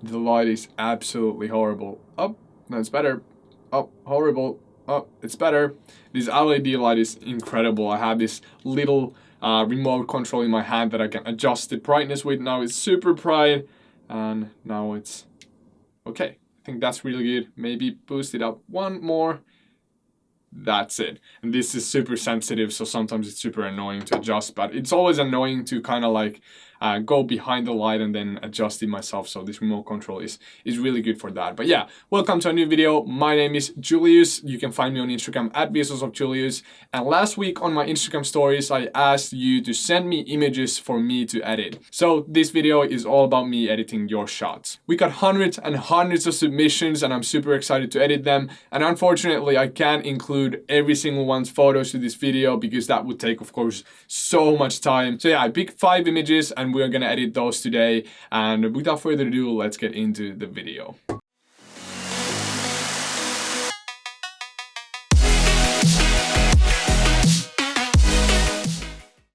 the light is absolutely horrible. Oh, no, it's better. Oh, horrible. Oh, it's better. This LED light is incredible. I have this little remote control in my hand that I can adjust the brightness with. Now it's super bright, and now it's okay. I think that's really good. Maybe boost it up one more. That's it. And this is super sensitive, so sometimes it's super annoying to adjust, but it's always annoying to kind of like go behind the light and then adjust it myself. So this remote control is really good for that. But yeah, welcome to a new video. My name is Julius. You can find me on Instagram at Visualsofjulius. And last week on my Instagram stories, I asked you to send me images for me to edit. So this video is all about me editing your shots. We got hundreds and hundreds of submissions, and I'm super excited to edit them. And unfortunately, I can't include every single one's photos to this video because that would take, of course, so much time. So yeah, I picked 5 images and we're gonna edit those today. And without further ado, let's get into the video.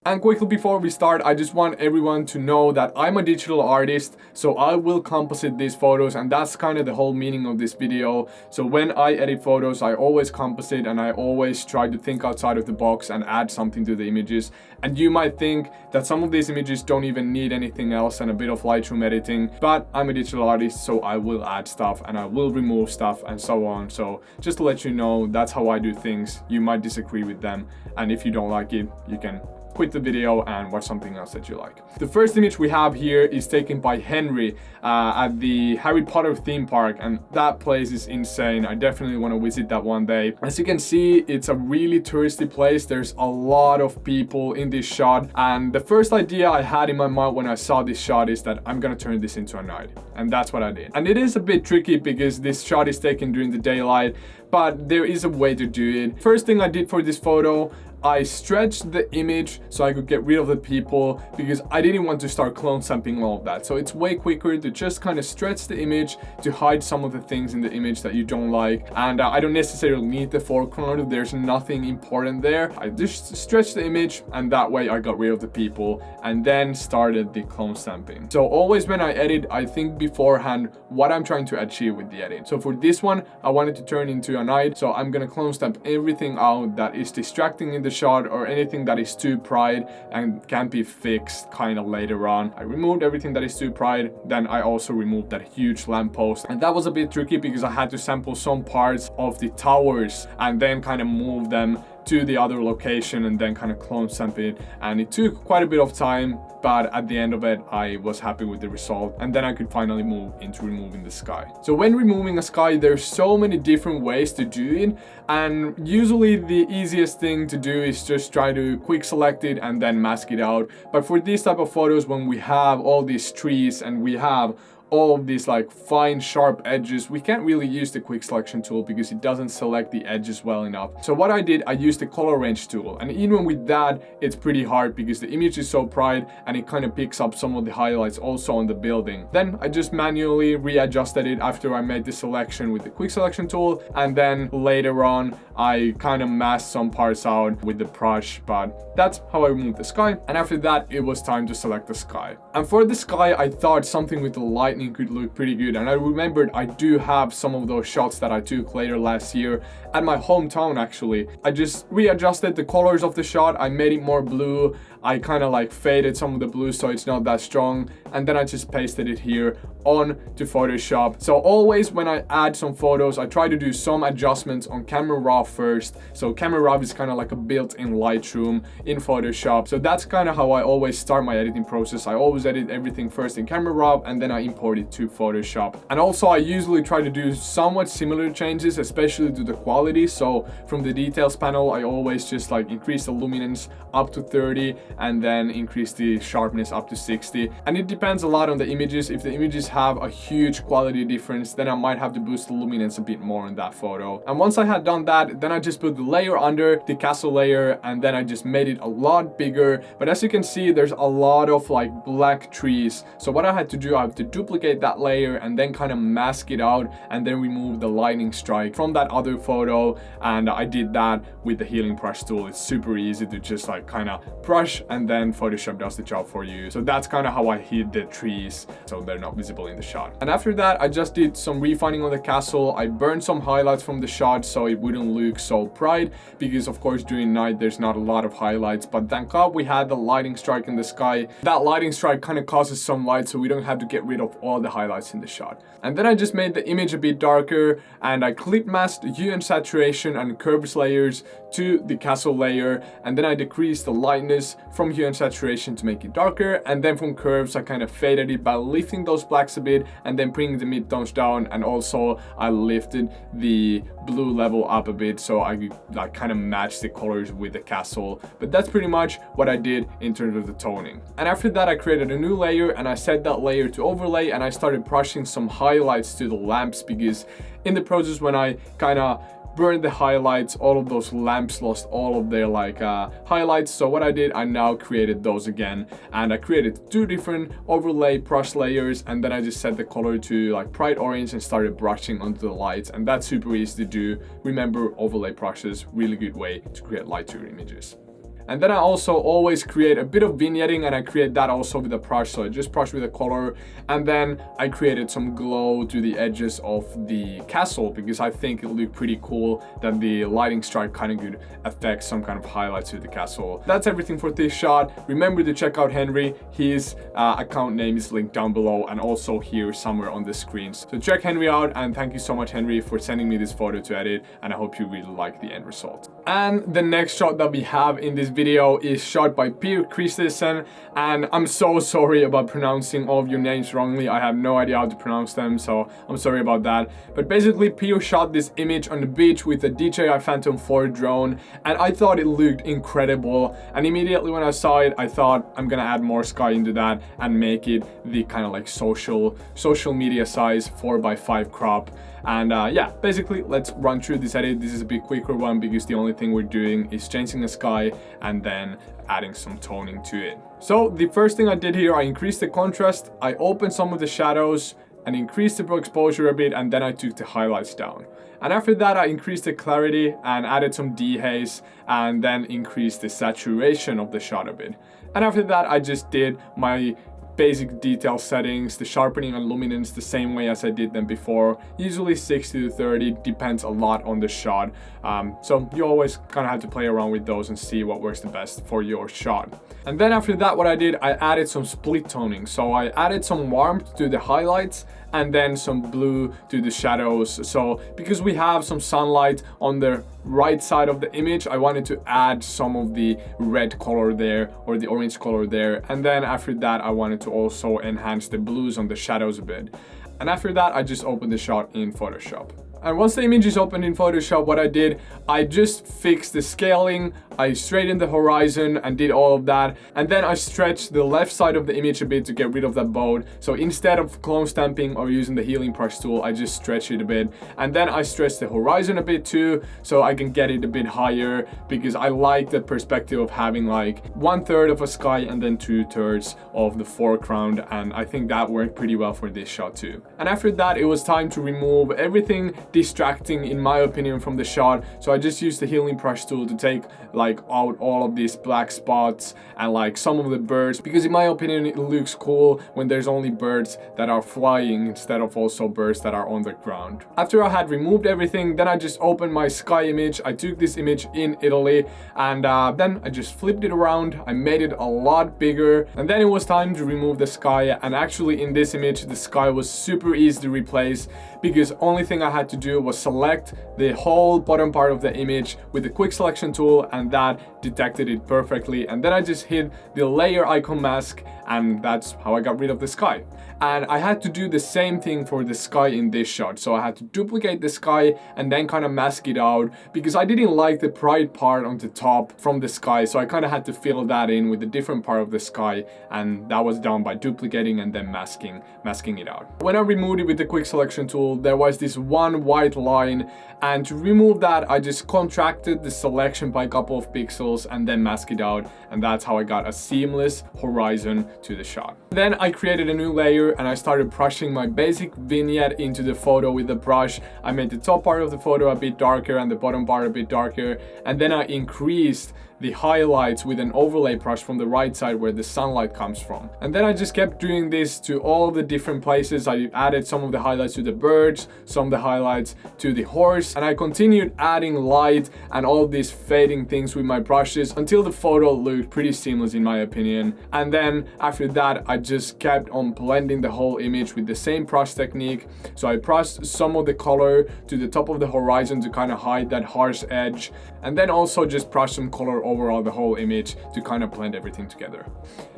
And quickly before we start, I just want everyone to know that I'm a digital artist, so I will composite these photos, and that's kind of the whole meaning of this video. So when I edit photos, I always composite and I always try to think outside of the box and add something to the images. And you might think that some of these images don't even need anything else and a bit of Lightroom editing, but I'm a digital artist, so I will add stuff and I will remove stuff and so on. So just to let you know, that's how I do things. You might disagree with them, and if you don't like it, you can quit the video and watch something else that you like. The first image we have here is taken by Henry at the Harry Potter theme park, and that place is insane. I definitely want to visit that one day. As you can see, it's a really touristy place. There's a lot of people in this shot, and the first idea I had in my mind when I saw this shot is that I'm gonna turn this into a night, and that's what I did. And it is a bit tricky because this shot is taken during the daylight, but there is a way to do it. First thing I did for this photo, I stretched the image so I could get rid of the people because I didn't want to start clone stamping all of that. So it's way quicker to just kind of stretch the image to hide some of the things in the image that you don't like. And I don't necessarily need the foreground. There's nothing important there. I just stretched the image, and that way I got rid of the people and then started the clone stamping. So always when I edit, I think beforehand what I'm trying to achieve with the edit. So for this one, I wanted to turn into a night. So I'm gonna clone stamp everything out that is distracting in the shot or anything that is too bright and can be fixed kind of later on. I removed everything that is too bright, then I also removed that huge lamppost, and that was a bit tricky because I had to sample some parts of the towers and then kind of move them to the other location and then kind of clone stamp it, and it took quite a bit of time, but at the end of it I was happy with the result, and then I could finally move into removing the sky. So when removing a sky, there's so many different ways to do it, and usually the easiest thing to do is just try to quick select it and then mask it out. But for these type of photos, when we have all these trees and we have all of these like fine sharp edges, we can't really use the quick selection tool because it doesn't select the edges well enough. So what I did, I used the color range tool, and even with that it's pretty hard because the image is so bright and it kind of picks up some of the highlights also on the building. Then I just manually readjusted it after I made the selection with the quick selection tool, and then later on I kind of masked some parts out with the brush. But that's how I removed the sky, and after that it was time to select the sky. And for the sky, I thought something with the light could look pretty good, and I remembered I do have some of those shots that I took later last year at my hometown actually. I just readjusted the colors of the shot, I made it more blue, I kind of like faded some of the blue so it's not that strong, and then I just pasted it here on to Photoshop. So always when I add some photos, I try to do some adjustments on Camera Raw first. So Camera Raw is kind of like a built-in Lightroom in Photoshop, so that's kind of how I always start my editing process. I always edit everything first in Camera Raw and then I import it to Photoshop. And also I usually try to do somewhat similar changes, especially to the quality. So from the details panel, I always just like increase the luminance up to 30 and then increase the sharpness up to 60. And it depends a lot on the images. If the images have a huge quality difference, then I might have to boost the luminance a bit more in that photo. And once I had done that, then I just put the layer under the castle layer, and then I just made it a lot bigger. But as you can see, there's a lot of like black trees. So what I had to do, I have to duplicate that layer and then kind of mask it out and then remove the lightning strike from that other photo. And I did that with the healing brush tool. It's super easy to just like kind of brush brush, and then Photoshop does the job for you. So that's kind of how I hid the trees so they're not visible in the shot. And after that, I just did some refining on the castle. I burned some highlights from the shot so it wouldn't look so bright, because of course during night there's not a lot of highlights, but thank God we had the lighting strike in the sky. That lighting strike kind of causes some light, so we don't have to get rid of all the highlights in the shot. And then I just made the image a bit darker, and I clip masked hue and saturation and curves layers to the castle layer, and then I decreased the lightness from hue and saturation to make it darker, and then from curves I kind of faded it by lifting those blacks a bit and then bringing the midtones down, and also I lifted the blue level up a bit so I kind of matched the colors with the castle. But that's pretty much what I did in terms of the toning. And after that I created a new layer, and I set that layer to overlay, and I started brushing some highlights to the lamps, because in the process when I kind of burned the highlights, all of those lamps lost all of their highlights. So what I did, I now created those again, and I created 2 different overlay brush layers, and then I just set the color to like bright orange and started brushing onto the lights. And that's super easy to do. Remember, overlay brushes, really good way to create light to your images. And then I also always create a bit of vignetting, and I create that also with a brush. So I just brush with a color, and then I created some glow to the edges of the castle, because I think it looked pretty cool that the lighting strike kind of could affect some kind of highlights to the castle. That's everything for this shot. Remember to check out Henry. His account name is linked down below and also here somewhere on the screen. So check Henry out, and thank you so much, Henry, for sending me this photo to edit, and I hope you really like the end result. And the next shot that we have in this video is shot by Peter Christensen, and I'm so sorry about pronouncing all of your names wrongly. I have no idea how to pronounce them, so I'm sorry about that. But basically, Peter shot this image on the beach with a DJI Phantom 4 drone, and I thought it looked incredible. And immediately when I saw it, I thought I'm gonna add more sky into that and make it the kind of like social media size 4:5 crop. And yeah, basically let's run through this edit. This is a bit quicker one because the only thing we're doing is changing the sky and then adding some toning to it. So the first thing I did here, I increased the contrast, I opened some of the shadows and increased the exposure a bit, and then I took the highlights down. And after that I increased the clarity and added some dehaze, and then increased the saturation of the shot a bit. And after that I just did my basic detail settings, the sharpening and luminance the same way as I did them before, usually 60 to 30, depends a lot on the shot. So you always kind of have to play around with those and see what works the best for your shot. And then after that, what I did, I added some split toning. So I added some warmth to the highlights and then some blue to the shadows. So because we have some sunlight on the right side of the image, I wanted to add some of the red color there or the orange color there. And then after that, I wanted to also enhance the blues on the shadows a bit. And after that, I just opened the shot in Photoshop. And once the image is opened in Photoshop, what I did, I just fixed the scaling, I straightened the horizon and did all of that. And then I stretched the left side of the image a bit to get rid of that boat. So instead of clone stamping or using the healing brush tool, I just stretched it a bit. And then I stretched the horizon a bit too, so I can get it a bit higher, because I like the perspective of having like 1/3 of a sky and then 2/3 of the foreground. And I think that worked pretty well for this shot too. And after that, it was time to remove everything distracting in my opinion from the shot. So I just used the healing brush tool to take like out all of these black spots and like some of the birds, because in my opinion it looks cool when there's only birds that are flying instead of also birds that are on the ground. After I had removed everything, then I just opened my sky image. I took this image in Italy and then I just flipped it around. I made it a lot bigger, and then it was time to remove the sky. And actually in this image the sky was super easy to replace, because only thing I had to do was select the whole bottom part of the image with the quick selection tool, and that detected it perfectly. And then I just hit the layer icon mask, and that's how I got rid of the sky. And I had to do the same thing for the sky in this shot. So I had to duplicate the sky and then kind of mask it out, because I didn't like the bright part on the top from the sky. So I kind of had to fill that in with a different part of the sky, and that was done by duplicating and then masking it out. When I removed it with the quick selection tool, there was this one white line, and to remove that I just contracted the selection by a couple of pixels and then mask it out, and that's how I got a seamless horizon to the shot. Then I created a new layer and I started brushing my basic vignette into the photo with the brush. I made the top part of the photo a bit darker and the bottom part a bit darker, and then I increased the highlights with an overlay brush from the right side where the sunlight comes from. And then I just kept doing this to all the different places. I added some of the highlights to the birds, some of the highlights to the horse, and I continued adding light and all of these fading things with my brushes until the photo looked pretty seamless in my opinion. And then after that, I just kept on blending the whole image with the same brush technique. So I brushed some of the color to the top of the horizon to kind of hide that harsh edge, and then also just brush some color overall the whole image to kind of blend everything together.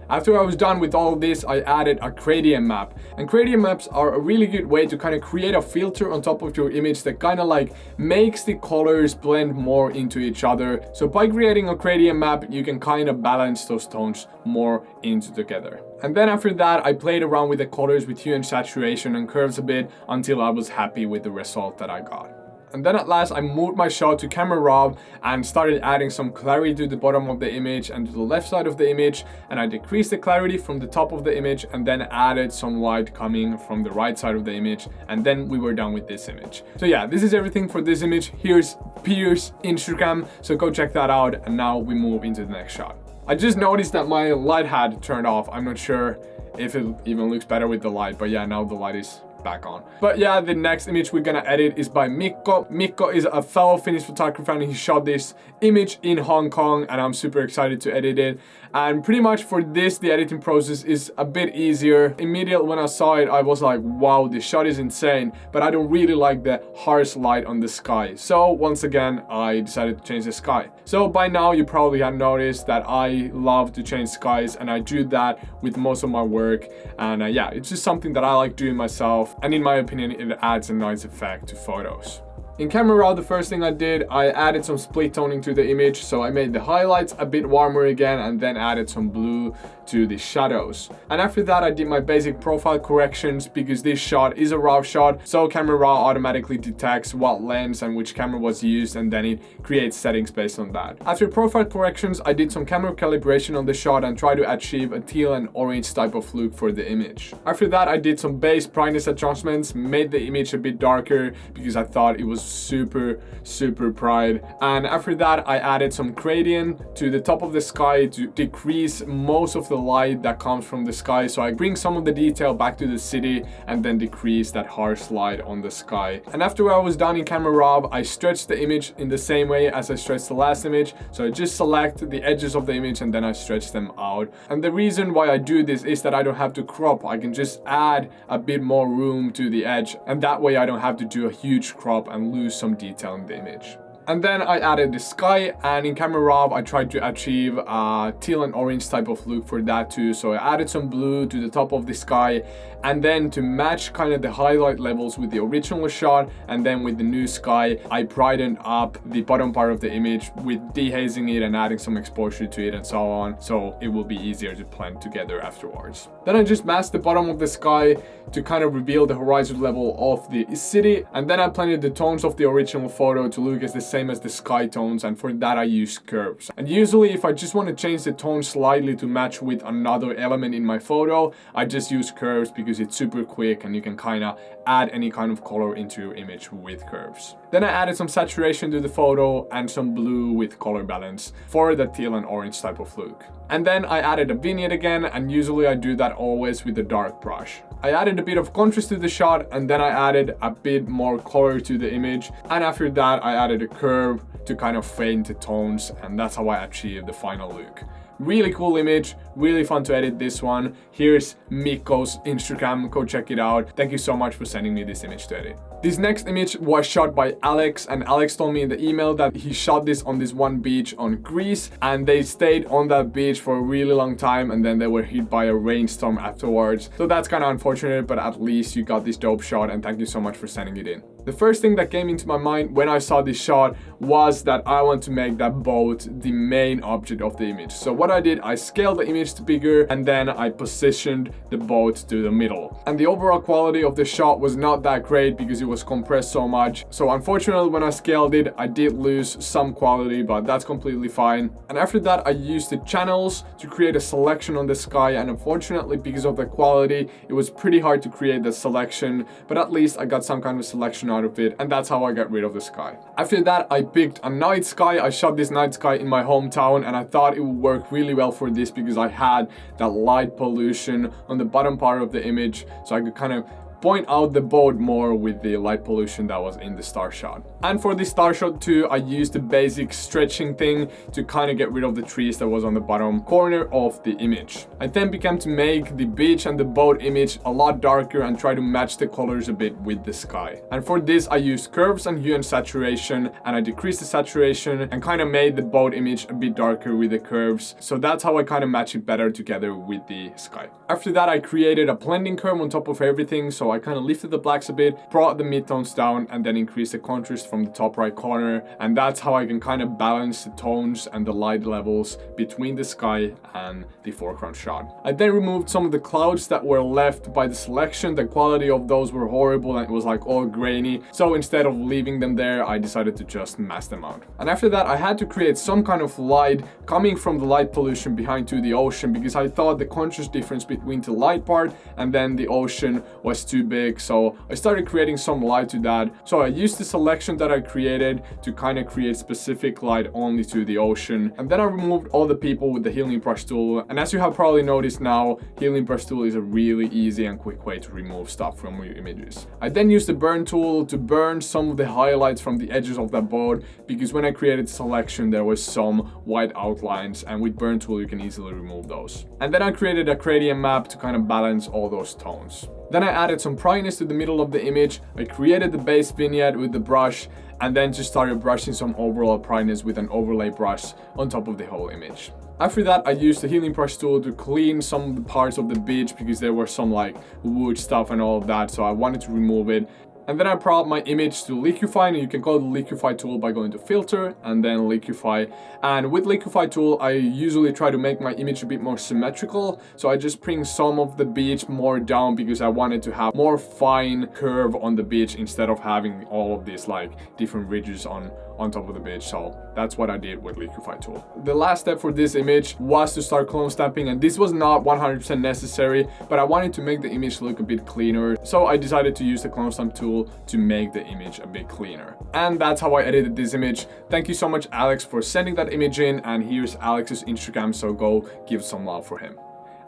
After I was done with all of this, I added a gradient map. And gradient maps are a really good way to kind of create a filter on top of your image that kind of like makes the colors blend more into each other. So by creating a gradient map, you can kind of balance those tones more into together. And then after that, I played around with the colors with hue and saturation and curves a bit until I was happy with the result that I got. And then at last I moved my shot to camera raw and started adding some clarity to the bottom of the image and to the left side of the image, and I decreased the clarity from the top of the image and then added some light coming from the right side of the image, and then we were done with this image. So yeah, this is everything for this image. Here's Pier's Instagram, so go check that out, and now we move into the next shot. I just noticed that my light had turned off. I'm not sure if it even looks better with the light, but yeah, now the light is back on. But yeah, the next image we're gonna edit is by Mikko. Mikko is a fellow Finnish photographer and he shot this image in Hong Kong, and I'm super excited to edit it. And pretty much for this, the editing process is a bit easier. Immediately when I saw it, I was like, wow, this shot is insane, but I don't really like the harsh light on the sky. So once again, I decided to change the sky. So by now you probably have noticed that I love to change skies, and I do that with most of my work. And yeah, it's just something that I like doing myself, and in my opinion, it adds a nice effect to photos. In Camera Raw, the first thing I did, I added some split toning to the image, so I made the highlights a bit warmer again and then added some blue to the shadows. And after that, I did my basic profile corrections because this shot is a RAW shot, so Camera Raw automatically detects what lens and which camera was used, and then it creates settings based on that. After profile corrections, I did some camera calibration on the shot and tried to achieve a teal and orange type of look for the image. After that, I did some base brightness adjustments, made the image a bit darker because I thought it was super bright. And after that, I added some gradient to the top of the sky to decrease most of the light that comes from the sky, so I bring some of the detail back to the city and then decrease that harsh light on the sky. And after I was done in Camera Raw, I stretched the image in the same way as I stretched the last image, so I just select the edges of the image and then I stretch them out. And the reason why I do this is that I don't have to crop. I can just add a bit more room to the edge, and that way I don't have to do a huge crop and lose some detail in the image. And then I added the sky, and in Camera Raw I tried to achieve a teal and orange type of look for that too. So I added some blue to the top of the sky, and then to match kind of the highlight levels with the original shot and then with the new sky, I brightened up the bottom part of the image with dehazing it and adding some exposure to it and so on, so it will be easier to blend together afterwards. Then I just masked the bottom of the sky to kind of reveal the horizon level of the city, and then I blended the tones of the original photo to look as the same as the sky tones, and for that I use curves. And usually if I just want to change the tone slightly to match with another element in my photo, I just use curves because it's super quick and you can kind of add any kind of color into your image with curves. Then I added some saturation to the photo and some blue with color balance for the teal and orange type of look. And then I added a vignette again, and usually I do that always with a dark brush. I added a bit of contrast to the shot, and then I added a bit more color to the image, and after that I added a curve to kind of fade the tones, and that's how I achieved the final look. Really cool image, really fun to edit this one. Here's Mikko's Instagram, go check it out. Thank you so much for sending me this image to edit. This next image was shot by Alex, and Alex told me in the email that he shot this on this one beach on Greece, and they stayed on that beach for a really long time, and then they were hit by a rainstorm afterwards. So that's kind of unfortunate, but at least you got this dope shot, and thank you so much for sending it in. The first thing that came into my mind when I saw this shot was that I want to make that boat the main object of the image. So what I did, I scaled the image just bigger, and then I positioned the boat to the middle. And the overall quality of the shot was not that great because it was compressed so much. So unfortunately, when I scaled it, I did lose some quality, but that's completely fine. And after that, I used the channels to create a selection on the sky, and unfortunately, because of the quality, it was pretty hard to create the selection, but at least I got some kind of selection out of it, and that's how I got rid of the sky. After that, I picked a night sky. I shot this night sky in my hometown, and I thought it would work really well for this because I had that light pollution on the bottom part of the image, so I could kind of point out the boat more with the light pollution that was in the star shot. And for the star shot too, I used the basic stretching thing to kind of get rid of the trees that was on the bottom corner of the image. I then began to make the beach and the boat image a lot darker and try to match the colors a bit with the sky. And for this, I used curves and hue and saturation, and I decreased the saturation and kind of made the boat image a bit darker with the curves. So that's how I kind of match it better together with the sky. After that, I created a blending curve on top of everything, so I kind of lifted the blacks a bit, brought the midtones down, and then increased the contrast from the top right corner. And that's how I can kind of balance the tones and the light levels between the sky and the foreground shot. I then removed some of the clouds that were left by the selection. The quality of those were horrible and it was like all grainy. So instead of leaving them there, I decided to just mask them out. And after that, I had to create some kind of light coming from the light pollution behind to the ocean, because I thought the contrast difference between the light part and then the ocean was too big. So I started creating some light to that. So I used the selection that I created to kind of create specific light only to the ocean. And then I removed all the people with the healing brush tool. And as you have probably noticed now, healing brush tool is a really easy and quick way to remove stuff from your images. I then used the burn tool to burn some of the highlights from the edges of that boat, because when I created selection, there was some white outlines, and with burn tool, you can easily remove those. And then I created a gradient map to kind of balance all those tones. Then I added some brightness to the middle of the image. I created the base vignette with the brush, and then just started brushing some overall brightness with an overlay brush on top of the whole image. After that, I used the healing brush tool to clean some of the parts of the beach, because there were some like wood stuff and all of that, so I wanted to remove it. And then I brought my image to liquify, and you can call the liquify tool by going to filter and then liquify. And with liquify tool, I usually try to make my image a bit more symmetrical. So I just bring some of the beach more down, because I wanted to have more fine curve on the beach instead of having all of these like different ridges on top of the beach. So that's what I did with liquify tool. The last step for this image was to start clone stamping, and this was not 100% necessary, but I wanted to make the image look a bit cleaner. So I decided to use the clone stamp tool to make the image a bit cleaner. And that's how I edited this image. Thank you so much, Alex, for sending that image in, and here's Alex's Instagram, so go give some love for him.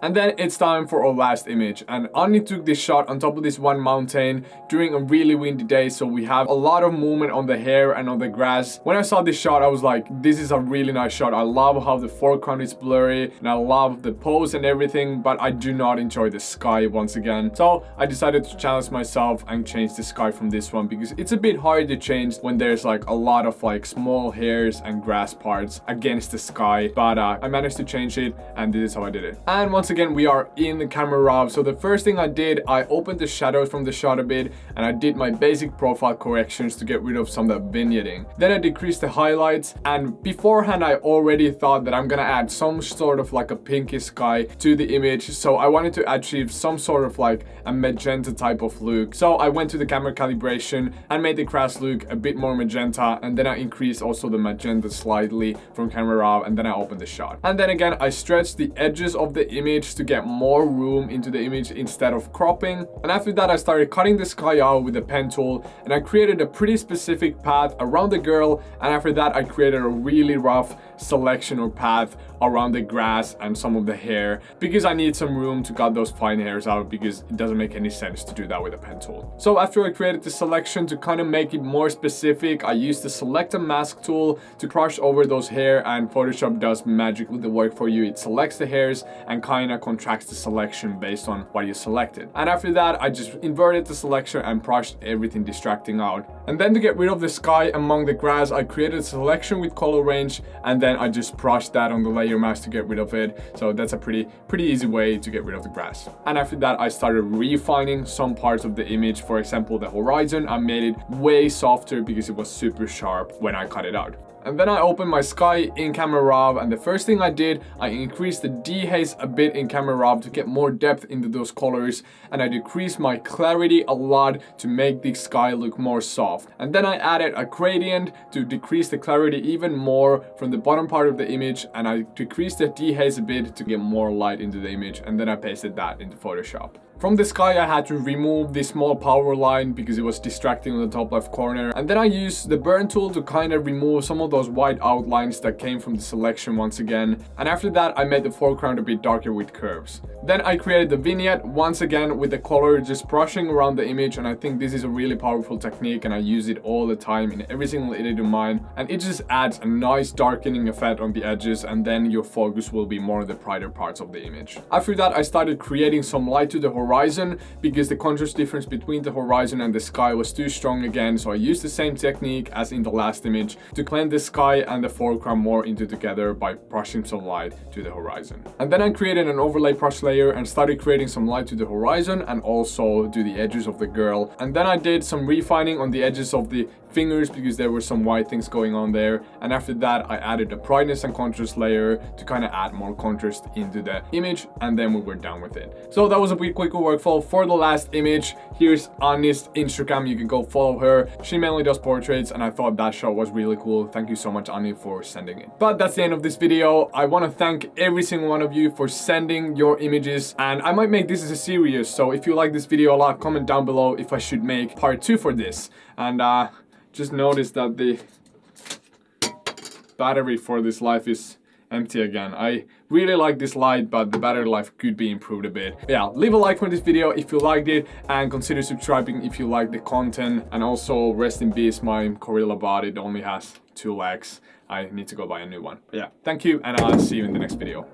And then it's time for our last image, and Anni took this shot on top of this one mountain during a really windy day, so we have a lot of movement on the hair and on the grass. When I saw this shot, I was like, this is a really nice shot. I love how the foreground is blurry, and I love the pose and everything, but I do not enjoy the sky once again. So I decided to challenge myself and change the sky from this one, because it's a bit hard to change when there's like a lot of like small hairs and grass parts against the sky. But I managed to change it, and this is how I did it. And once again, we are in the camera raw. So the first thing I did, I opened the shadows from the shot a bit, and I did my basic profile corrections to get rid of some of that vignetting. Then I decreased the highlights, and beforehand I already thought that I'm gonna add some sort of like a pinky sky to the image, so I wanted to achieve some sort of like a magenta type of look. So I went to the camera calibration and made the grass look a bit more magenta, and then I increased also the magenta slightly from camera raw, and then I opened the shot. And then again, I stretched the edges of the image to get more room into the image instead of cropping. And after that, I started cutting the sky out with the pen tool, and I created a pretty specific path around the girl. And after that, I created a really rough selection or path around the grass and some of the hair, because I need some room to cut those fine hairs out, because it doesn't make any sense to do that with a pen tool. So after I created the selection to kind of make it more specific, I used the select and mask tool to brush over those hair, and Photoshop does magically the work for you. It selects the hairs and kind of contracts the selection based on what you selected. And after that, I just inverted the selection and brushed everything distracting out. And then to get rid of the sky among the grass, I created a selection with color range, and then I just brushed that on the layer mask to get rid of it. So that's a pretty easy way to get rid of the grass. And after that, I started refining some parts of the image. For example, the horizon, I made it way softer because it was super sharp when I cut it out. And then I opened my sky in Camera Raw, and the first thing I did, I increased the dehaze a bit in Camera Raw to get more depth into those colors, and I decreased my clarity a lot to make the sky look more soft. And then I added a gradient to decrease the clarity even more from the bottom part of the image, and I decreased the dehaze a bit to get more light into the image, and then I pasted that into Photoshop. From the sky I had to remove this small power line because it was distracting on the top left corner, and then I used the burn tool to kind of remove some of those white outlines that came from the selection once again, and after that I made the foreground a bit darker with curves. Then I created the vignette once again with the color just brushing around the image, and I think this is a really powerful technique and I use it all the time in every single edit of mine, and it just adds a nice darkening effect on the edges, and then your focus will be more on the brighter parts of the image. After that I started creating some light to the horizon because the contrast difference between the horizon and the sky was too strong again, so I used the same technique as in the last image to blend the sky and the foreground more into together by brushing some light to the horizon. And then I created an overlay brush layer and started creating some light to the horizon and also to the edges of the girl. And then I did some refining on the edges of the fingers because there were some white things going on there, and after that I added a brightness and contrast layer to kind of add more contrast into the image, and then we were done with it. So that was a quick workflow for the last image. Here's Anni's Instagram, you can go follow her. She mainly does portraits and I thought that shot was really cool. Thank you so much, Anni, for sending it. But that's the end of this video. I want to thank every single one of you for sending your images, and I might make this as a series, so if you like this video a lot, comment down below if I should make part 2 for this. And just noticed that the battery for this light is empty again. I really like this light, but the battery life could be improved a bit. But yeah, leave a like for this video if you liked it, and consider subscribing if you like the content. And also, rest in peace, my gorilla bot, it only has 2 legs. I need to go buy a new one. But yeah, thank you, and I'll see you in the next video.